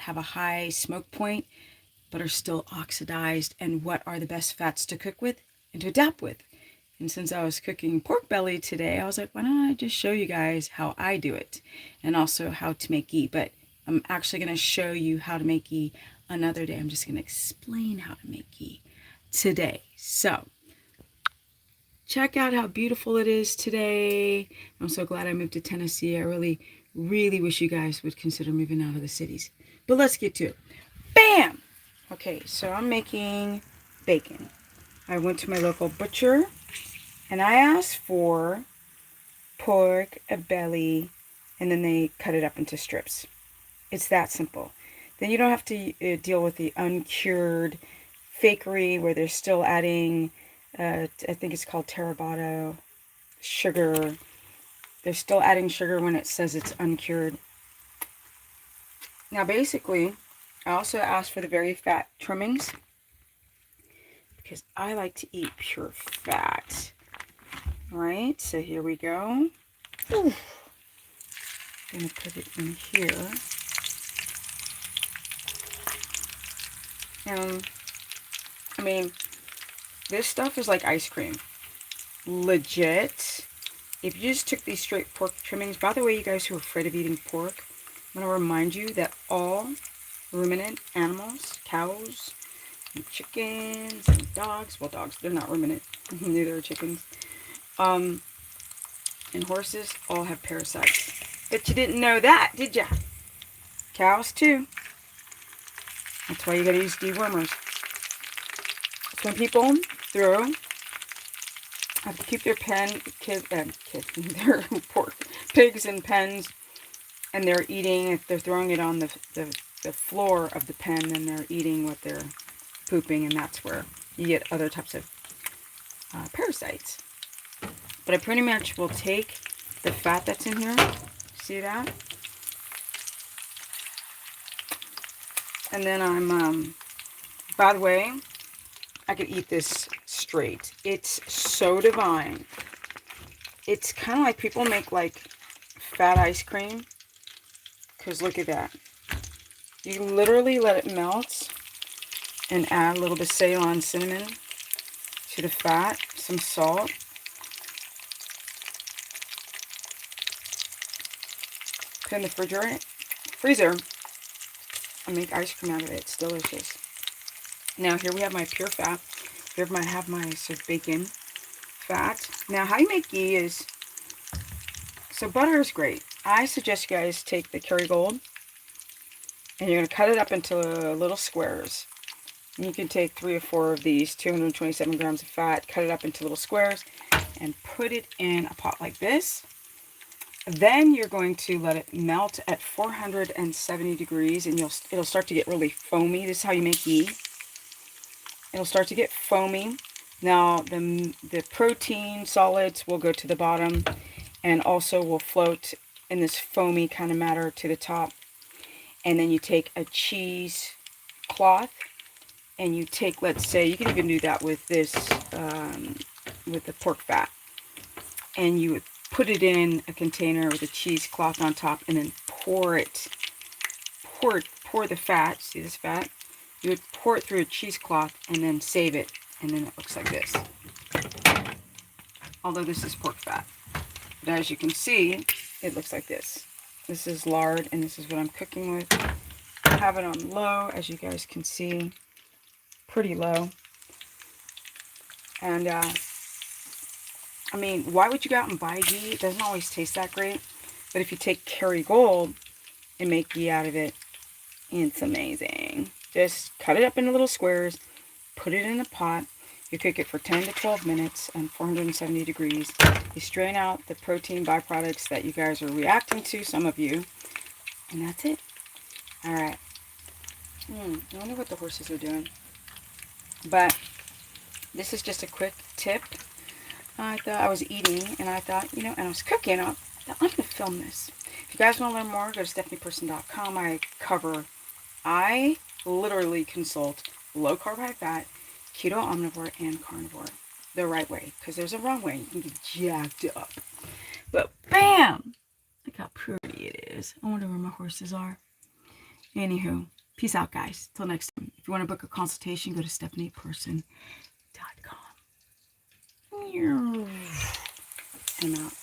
have a high smoke point but are still oxidized, and what are the best fats to cook with and to adapt with. And since I was cooking pork belly today, I was like, why don't I just show you guys how I do it and also how to make ghee. But I'm actually going to show you how to make ghee another day. I'm just going to explain how to make ghee today. So check out how beautiful it is today. I'm so glad I moved to Tennessee. I really, really wish you guys would consider moving out of the cities. But let's get to it. Bam! Okay, so I'm making bacon. I went to my local butcher and I asked for pork, a belly, and then they cut it up into strips. It's that simple. Then you don't have to deal with the uncured fakery where they're still adding, I think it's called terrabato, sugar. They're still adding sugar when it says it's uncured. Now basically, I also asked for the very fat trimmings because I like to eat pure fat. Alright, so here we go. Ooh. I'm going to put it in here. And, I mean, this stuff is like ice cream. Legit. If you just took these straight pork trimmings, by the way, you guys who are afraid of eating pork, I'm going to remind you that all ruminant animals, cows, and chickens, and dogs, well, dogs, they're not ruminant, neither are chickens, and horses all have parasites. Bet you didn't know that, did ya? Cows, too. That's why you gotta use dewormers. Some people have to keep their their pork, pigs in pens, and they're eating, if they're throwing it on the floor of the pen, then they're eating what they're pooping, and that's where you get other types of parasites. But I pretty much will take the fat that's in here, see that? And then I'm, by the way, I could eat this straight. It's so divine. It's kind of like people make like fat ice cream. Because look at that. You literally let it melt and add a little bit of Ceylon cinnamon to the fat, some salt. Put in the freezer, and make ice cream out of it. It's delicious. Now here we have my pure fat. Here I have my sort of bacon fat. Now how you make ghee is, so butter is great. I suggest you guys take the Kerrygold and you're going to cut it up into little squares. And you can take 3 or 4 of these, 227 grams of fat, cut it up into little squares and put it in a pot like this. Then you're going to let it melt at 470 degrees and it'll start to get really foamy. This is how you make ghee. It'll start to get foamy. Now the protein solids will go to the bottom and also will float in this foamy kind of matter to the top. And then you take a cheese cloth and you take, let's say, you can even do that with this, with the pork fat. And you would put it in a container with a cheesecloth on top and then pour the fat. See this fat? You would pour it through a cheesecloth and then save it, and then it looks like this. Although this is pork fat. But as you can see, it looks like this. This is lard, and this is what I'm cooking with. I have it on low, as you guys can see. Pretty low. And, I mean, why would you go out and buy ghee? It doesn't always taste that great. But if you take Kerrygold and make ghee out of it, it's amazing. Just cut it up into little squares, put it in a pot. You cook it for 10 to 12 minutes and 470 degrees. You strain out the protein byproducts that you guys are reacting to, some of you. And that's it. Alright. I wonder what the horses are doing. But this is just a quick tip. I thought I was eating, and I thought, you know, and I was cooking. I thought, I'm going to film this. If you guys want to learn more, go to stephanieperson.com. I literally consult low carb, high fat, keto, omnivore, and carnivore the right way. Because there's a wrong way. You can get jacked up. But bam! Look how pretty it is. I wonder where my horses are. Anywho, Peace out, guys. Till next time. If you want to book a consultation, go to stephanieperson.com. I'm out.